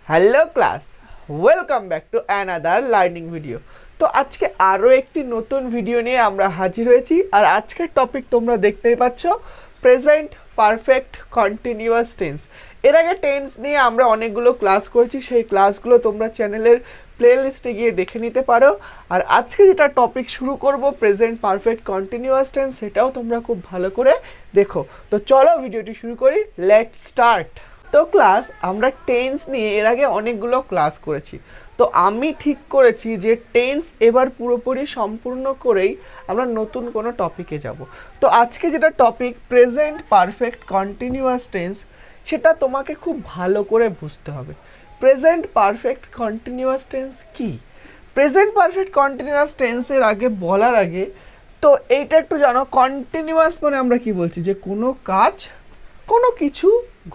Hello class, welcome back to another learning video. তো আজকে আরও একটি নতুন ভিডিও নিয়ে আমরা হাজির হয়েছি। আর আজকের টপিক তোমরা দেখতেই পাচ্ছ, প্রেজেন্ট পারফেক্ট কন্টিনিউয়াস টেন্স। এর আগে টেন্স নিয়ে আমরা অনেকগুলো ক্লাস করেছি, সেই ক্লাসগুলো তোমরা চ্যানেলের প্লেলিস্টে গিয়ে দেখে নিতে পারো। আর আজকে যেটা টপিক শুরু করব, প্রেজেন্ট পারফেক্ট কন্টিনিউয়াস টেন্স, সেটাও তোমরা খুব ভালো করে দেখো। তো চলো ভিডিওটি শুরু করি, লেটস স্টার্ট। তো ক্লাস, আমরা টেন্স নিয়ে এর আগে অনেকগুলো ক্লাস করেছি। তো আমি ঠিক করেছি যে টেন্স এবার পুরোপুরি সম্পূর্ণ করেই আমরা নতুন কোনো টপিকে যাব। তো আজকে যেটা topic present perfect continuous tense, সেটা তোমাকে খুব ভালো করে বুঝতে হবে। প্রেজেন্ট পারফেক্ট কন্টিনিউয়াস টেন্স কি? প্রেজেন্ট পারফেক্ট কন্টিনিউয়াস টেন্সের আগে বলার আগে তো এইটা একটু জানো, কন্টিনিউয়াস মানে আমরা কি বলছি, যে কোনো কাজ, কোনো কিছু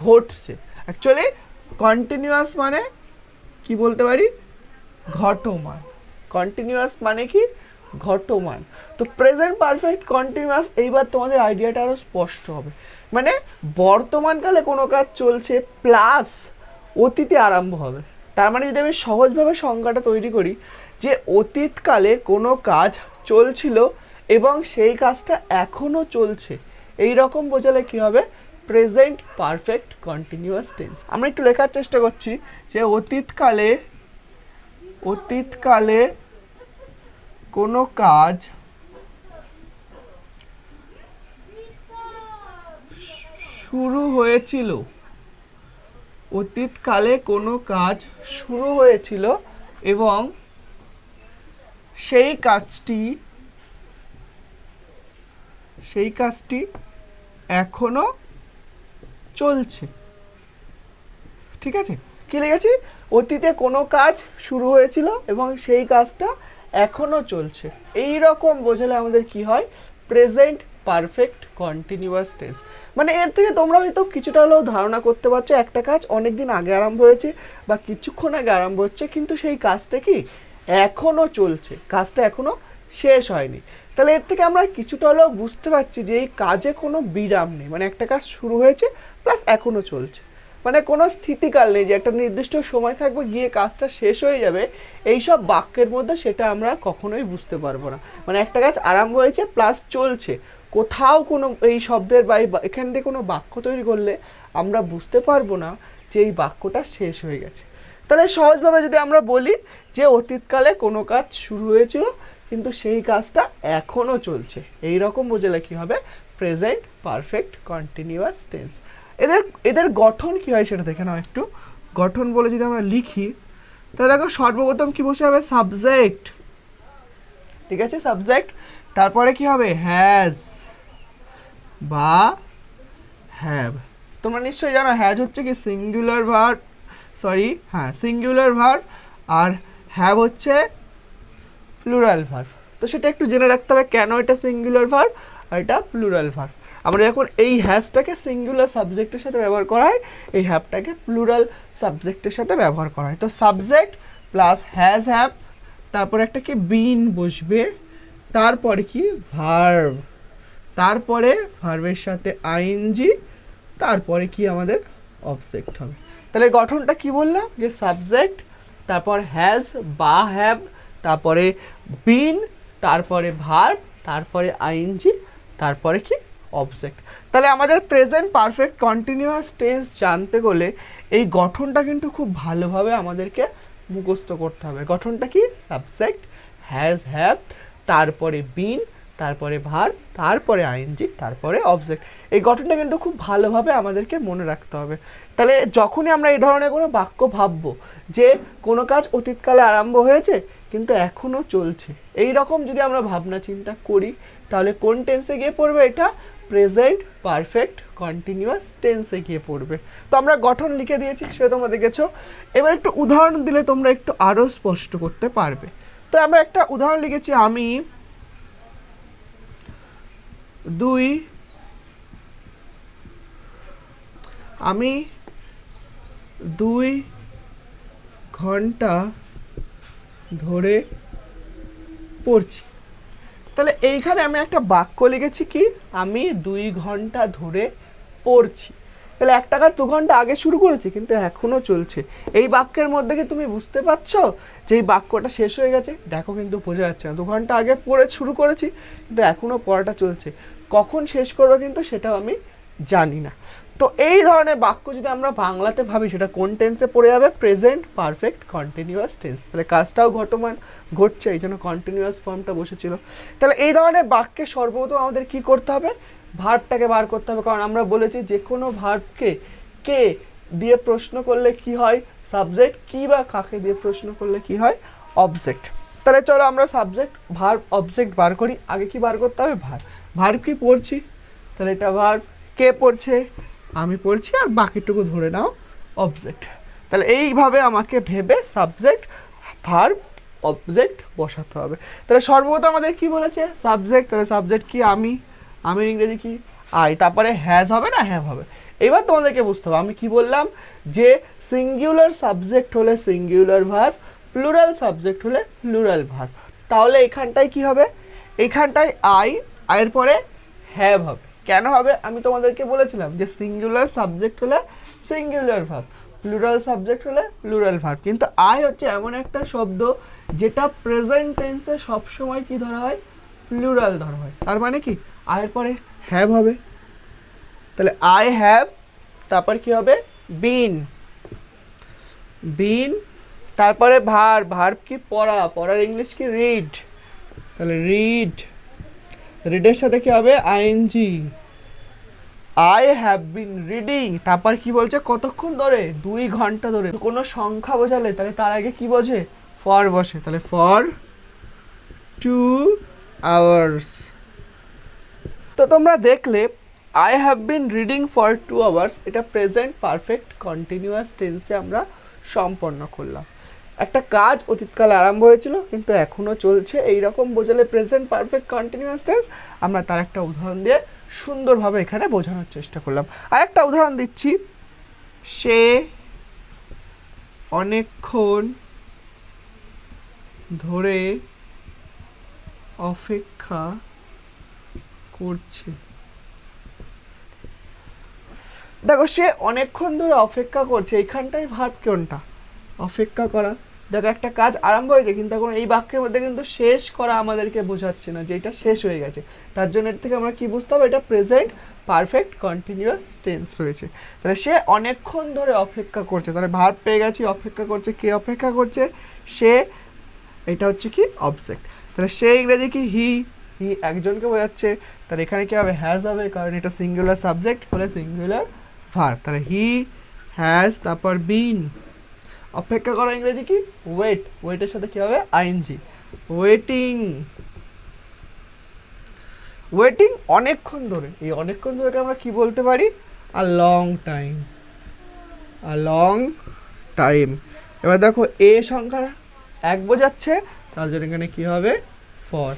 ঘটছে। অ্যাকচুয়ালি কন্টিনিউয়াস মানে কি বলতে পারি, ঘটমান। কন্টিনিউয়াস মানে কি, ঘটমান। তো প্রেজেন্ট পারফেক্ট কন্টিনিউয়াস, এইবার তোমাদের আইডিয়াটা আরও স্পষ্ট হবে। মানে বর্তমানকালে কোনো কাজ চলছে প্লাস অতীতে আরম্ভ হবে। তার মানে যদি আমি সহজভাবে সংজ্ঞাটা তৈরি করি, যে অতীতকালে কোনো কাজ চলছিল এবং সেই কাজটা এখনও চলছে, এই রকম বোঝালে কি হবে, প্রেজেন্ট পারফেক্ট কন্টিনিউয়াস টেন্স। আমরা একটু লেখার চেষ্টা করছি যে অতীতকালে কোনো কাজ শুরু হয়েছিল, অতীতকালে কোনো কাজ শুরু হয়েছিল এবং সেই কাজটি এখনো চলছে। ঠিক আছে, কি লিখেছি? অতীতে কোনো কাজ শুরু হয়েছিল এবং সেই কাজটা এখনো চলছে। এই রকম বোঝালে আমাদের কি হয়, প্রেজেন্ট পারফেক্ট কন্টিনিউয়াস টেন্স। মানে এর থেকে তোমরা হয়তো কিছুটা হলেও ধারণা করতে পারছো, একটা কাজ অনেক দিন আগে আরম্ভ হয়েছে বা কিছুক্ষণ আগে আরম্ভ হচ্ছে, কিন্তু সেই কাজটা কি এখনো চলছে, কাজটা এখনো শেষ হয়নি। তাহলে এর থেকে আমরা কিছুটা হলেও বুঝতে পারছি যে এই কাজে কোনো বিরাম নেই। মানে একটা কাজ শুরু হয়েছে প্লাস এখনো চলছে, মানে কোনো স্থিতিকাল নেই যে একটা নির্দিষ্ট সময় থাকবে গিয়ে কাজটা শেষ হয়ে যাবে। এইসব বাক্যের মধ্যে সেটা আমরা কখনোই বুঝতে পারবো না। মানে একটা কাজ আরম্ভ হয়েছে প্লাস চলছে, কোথাও কোনো এই শব্দের বা এখান থেকে কোনো বাক্য তৈরি করলে আমরা বুঝতে পারবো না যে এই বাক্যটা শেষ হয়ে গেছে। তাহলে সহজভাবে যদি আমরা বলি যে অতীতকালে কোনো কাজ শুরু হয়েছিল কিন্তু সেই কাজটা এখনো চলছে, এই রকম বোঝালে কি হবে, প্রেজেন্ট পারফেক্ট কন্টিনিউয়াস টেন্স। এদের গঠন কি হয় সেটা দেখে নাও একটু। গঠন বলে যদি আমরা লিখি, তাহলে দেখো সর্বপ্রথম কি বসে হবে, সাবজেক্ট। ঠিক আছে, সাবজেক্ট। তারপরে কি হবে, হ্যাজ বা হ্যাভ। তোমরা নিশ্চয়ই জানো হ্যাজ হচ্ছে কি সিঙ্গুলার ভার্ব, সিঙ্গুলার ভার্ব, আর হ্যাভ হচ্ছে প্লুরাল ভার্ব। তো সেটা একটু জেনে রাখতে হবে, কেন এটা সিঙ্গুলার ভার্ব আর এটা প্লুরাল ভার্ব। আমরা যখন এই হ্যাজটাকে সিঙ্গুলার সাবজেক্টের সাথে ব্যবহার করা হয়, এই হ্যাভটাকে প্লুরাল সাবজেক্টের সাথে ব্যবহার করা হয়। তো সাবজেক্ট প্লাস হ্যাজ হ্যাভ, তারপরে একটা কি বিন বসবে, তারপরে কি ভার্ব, তারপরে ভার্বের সাথে আইএনজি, তারপরে কি আমাদের অবজেক্ট হবে। তাহলে গঠনটা কি বললাম, যে সাবজেক্ট, তারপর হ্যাজ বা হ্যাভ, তারপরে বিন, তারপরে ভার্ব, তারপরে আইএনজি, তারপরে কি অবজেক্ট। তাহলে আমাদের প্রেজেন্ট পারফেক্ট কন্টিনিউয়াস টেন্স জানতে গেলে এই গঠনটা কিন্তু খুব ভালোভাবে আমাদেরকে মুখস্থ করতে হবে। গঠনটা কি, সাবজেক্ট, হ্যাজ হ্যাভ, তারপরে বিন, তারপরে ভার্ব, তারপরে আইএনজি, তারপরে অবজেক্ট। এই গঠনটা কিন্তু খুব ভালোভাবে আমাদেরকে মনে রাখতে হবে। তাহলে যখনই আমরা এই ধরনের কোনো বাক্য ভাববো যে কোনো কাজ অতীতকালে আরম্ভ হয়েছে কিন্তু এখনো চলছে, এই রকম যদি আমরা ভাবনা চিন্তা করি, তাহলে কোন টেন্সে গিয়ে পড়বে, এটা প্রেজেন্ট পারফেক্ট কন্টিনিউয়াস টেন্সে গিয়ে পড়বে। তো আমরা গঠন লিখে দিয়েছি, সেটা তোমরা দেখেছো। এবার একটু উদাহরণ দিলে তোমরা একটু আরো স্পষ্ট করতে পারবে। তো আমরা একটা উদাহরণ লিখেছি, আমি 2 ঘন্টা ধরে পড়ছি। তাহলে এইখানে আমি একটা বাক্য লিখেছি কি, আমি 2 ঘন্টা ধরে পড়ছি। তাহলে একটা কাজ 2 ঘন্টা আগে শুরু করেছি কিন্তু এখনো চলছে। এই বাক্যের মধ্যে কি তুমি বুঝতে পারছো যে এই বাক্যটা শেষ হয়ে গেছে? দেখো কিন্তু বোঝা যাচ্ছে না, 2 ঘন্টা আগে পড়ে শুরু করেছি কিন্তু এখনো পড়াটা চলছে, কখন শেষ করবো কিন্তু সেটাও আমি জানি না। তো এই ধরনের বাক্য যদি আমরা বাংলাতে ভাবি সেটা কোন টেন্সে পড়ে যাবে? Present perfect continuous tense. তাহলে কাজটাও ঘটমান ঘটছে, এই জন্য কন্টিনিউয়াস ফর্মটা বসেছিল। তাহলে এই ধরনের বাক্যে সর্বপ্রথম আমাদের কি করতে হবে? ভার্বটাকে বার করতে হবে, কারণ আমরা বলেছি যে কোনো ভার্বকে কে দিয়ে প্রশ্ন করলে কি হয়? সাবজেক্ট। কি বা কাকে দিয়ে প্রশ্ন করলে কি হয়? অবজেক্ট। তাহলে চলো আমরা সাবজেক্ট ভার্ব অবজেক্ট বার করি। আগে কি বার করতে হবে? ভার্ব। ভার্ব কি পড়ছি, তাহলে এটা ভার্ব। কে পড়ছে? আমি পড়ছি, আর বাকিটুকু ধরে নাও অবজেক্ট। তাহলে এইভাবে আমাকে ভেবে সাবজেক্ট ভার্ব অবজেক্ট বসাতে হবে। তাহলে সর্বপ্রথম আমাদের কি বলেছে? সাবজেক্ট। তাহলে সাবজেক্ট কি? আমি। আমি ইংরেজি কি? আই। তারপরে হ্যাজ হবে না হ্যাভ হবে। এবার তোমাদেরকে বুঝতে হবে আমি কি বললাম, যে সিঙ্গুলার সাবজেক্ট হলে সিঙ্গুলার ভার্ব, প্লুরাল সাবজেক্ট হলে প্লুরাল ভার্ব। তাহলে এখানটায় কি হবে? এখানটায় আয়ের পরে হ্যাভ হবে। কেন হবে? আমি তোমাদেরকে বলেছিলাম যে সিঙ্গুলার সাবজেক্ট হলে সিঙ্গুলার ভার্ব, প্লুরাল সাবজেক্ট হলে প্লুরাল ভার্ব। কিন্তু আই হচ্ছে এমন একটা শব্দ যেটা প্রেজেন্ট টেন্সে সবসময় কি ধরা হয়? প্লুরাল ধরা হয়। তার মানে কি আয়ের পরে হ্যাভ হবে। তাহলে আই হ্যাভ, তারপর কি হবে? বিন। বিন, তারপরে ভার্ব। ভার্ব কি? পড়া। পড়ার ইংলিশ কি? রিড। তাহলে রিড। রিডের সাথে কি হবে? ING. I have been reading. তারপর কি বলছে? কতক্ষণ ধরে? 2 ঘন্টা ধরে। কোনো সংখ্যা বোঝালে তাহলে তার আগে কি বোঝে? ফর বসে। তাহলে ফর 2 hours। তো তোমরা দেখলে I have been reading for 2 hours এটা প্রেজেন্ট পারফেক্ট কন্টিনিউয়াস টেন্সে আমরা সম্পন্ন করলাম। একটা কাজ অতীতকালে আরম্ভ হয়েছিল কিন্তু এখনো চলছে, এইরকম বোঝালে প্রেজেন্ট পারফেক্ট কন্টিনিউয়াস টেন্স। আমরা তার একটা উদাহরণ দিয়ে সুন্দরভাবে এখানে বোঝানোর চেষ্টা করলাম। আর একটা উদাহরণ দিচ্ছি, সে অনেকক্ষণ ধরে অপেক্ষা করছে। দেখো সে অনেকক্ষণ ধরে অপেক্ষা করছে, এখানটাই ভার্ব কোনটা? অপেক্ষা করা। দেখো একটা কাজ আরম্ভ হয়েছে কিন্তু এখন এই বাক্যের মধ্যে কিন্তু শেষ করা আমাদেরকে বোঝাচ্ছে না যে এটা শেষ হয়ে গেছে। তার জন্য এর থেকে আমরা কি বুঝতে হবে? এটা প্রেজেন্ট পারফেক্ট কন্টিনিউয়াস টেন্স রয়েছে। তাহলে সে অনেকক্ষণ ধরে অপেক্ষা করছে, তাহলে ভার্ব পেয়ে গেছি। অপেক্ষা করছে, কে অপেক্ষা করছে? সে। এটা হচ্ছে কি? অবজেক্ট। তাহলে সে ইংরেজি কি? হি। হি একজনকে বোঝাচ্ছে, তাহলে এখানে কি হবে? হ্যাজ হবে, কারণ এটা সিঙ্গুলার সাবজেক্ট হলে সিঙ্গুলার ভার্ব। তাহলে হি হ্যাজ, তারপর বিন। অপেক্ষা করা ইংরেজি কি? ওয়েট। ওয়েটের সাথে কি হবে? আইএনজি। ওয়েটিং। ওয়েটিং অনেকক্ষণ ধরে। এই অনেকক্ষণ ধরে আমরা কি বলতে পারি? A long time. A long time. এবার দেখো এ সংখ্যা 1 বোঝাচ্ছে, তার জন্য এখানে কি হবে? For.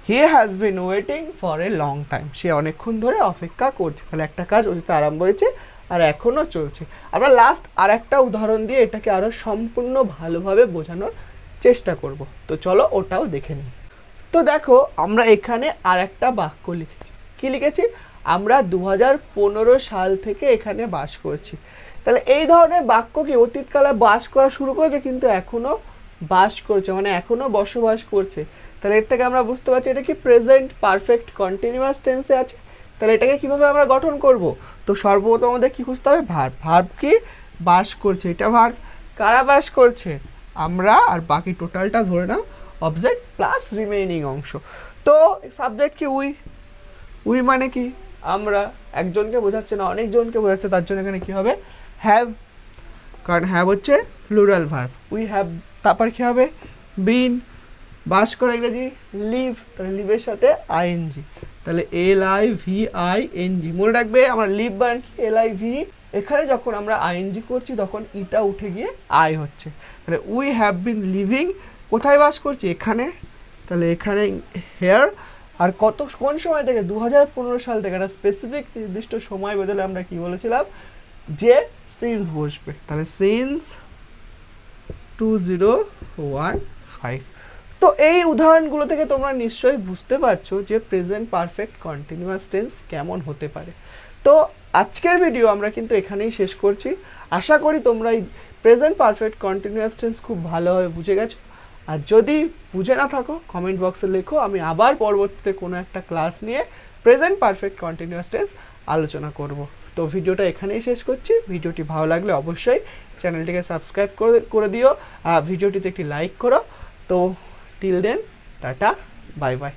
He has been waiting for a long time. সে অনেকক্ষণ ধরে অপেক্ষা করছে। তাহলে একটা কাজ অতীতে আরম্ভ হয়েছে আর এখনো চলছে। আমরা লাস্ট আর একটা উদাহরণ দিয়ে এটাকে আরো সম্পূর্ণ ভালোভাবে বোঝানোর চেষ্টা করব। তো চলো ওটাও দেখে নিই। তো দেখো আমরা এখানে আর একটা বাক্য লিখেছি। কি লিখেছি? আমরা 2015 সাল থেকে এখানে বাস করছি। তাহলে এই ধরনের বাক্য কি অতীতকালে বাস করা শুরু করেছে কিন্তু এখনো বাস করছে, মানে এখনো বসবাস করছে। তাহলে এর থেকে আমরা বুঝতে পারছি এটা কি? প্রেজেন্ট পারফেক্ট কন্টিনিউয়াস টেন্সে আছে। তাহলে এটাকে কিভাবে আমরা গঠন করব? তো সর্বপ্রথম আমাদের কি খুঁজতে হবে? ভার্ব। ভার্ব কি? বাস করছে, এটা ভার্ব। কারা বাস করছে? আমরা। আর বাকি টোটালটা ধরে নাও অবজেক্ট প্লাস রিমেইনিং অংশ। তো সাবজেক্ট কি? উই। উই মানে কি? আমরা। একজনকে বোঝাচ্ছে না, অনেকজনকে বোঝাচ্ছে, তার জন্য এখানে কি হবে? হ্যাভ, কারণ হ্যাভ হচ্ছে প্লুরাল ভার্ব। We have. তারপর কি হবে? বিন। বাস করে ইংরেজি লিভ, তাহলে লিভের সাথে আইএনজি। তাহলে LIVING। মনে রাখবে আমরা লিভ বান কি? LIV। এখানে যখন আমরা আইএনজি করছি তখন ইটা উঠে গিয়ে আই হচ্ছে। তাহলে উই হ্যাভ বিন লিভিং। কোথায় বাস করছি? এখানে। তাহলে এখানে হেয়ার। আর কোন সময় থেকে? 2015 সাল থেকে। একটা স্পেসিফিক নির্দিষ্ট সময় বদলে আমরা কি বলেছিলাম? যে সিন্স বসবে। তাহলে সিন্স 2015। তো এই উদাহরণগুলো থেকে তোমরা নিশ্চয়ই বুঝতে পারছো যে প্রেজেন্ট পারফেক্ট কন্টিনিউয়াস টেন্স কেমন হতে পারে। তো আজকের ভিডিও আমরা কিন্তু এখানেই শেষ করছি। আশা করি তোমরা এই প্রেজেন্ট পারফেক্ট কন্টিনিউয়াস টেন্স খুব ভালোভাবে বুঝে গেছো। আর যদি বুঝে না থাকো কমেন্ট বক্সে লেখো, আমি আবার পরবর্তীতে কোনো একটা ক্লাস নিয়ে প্রেজেন্ট পারফেক্ট কন্টিনিউয়াস টেন্স আলোচনা করব। তো ভিডিওটা এখানেই শেষ করছি। ভিডিওটি ভালো লাগলে অবশ্যই চ্যানেলটিকে সাবস্ক্রাইব করে দিও, ভিডিওটিতে একটি লাইক করো। তো till then, tata, bye by.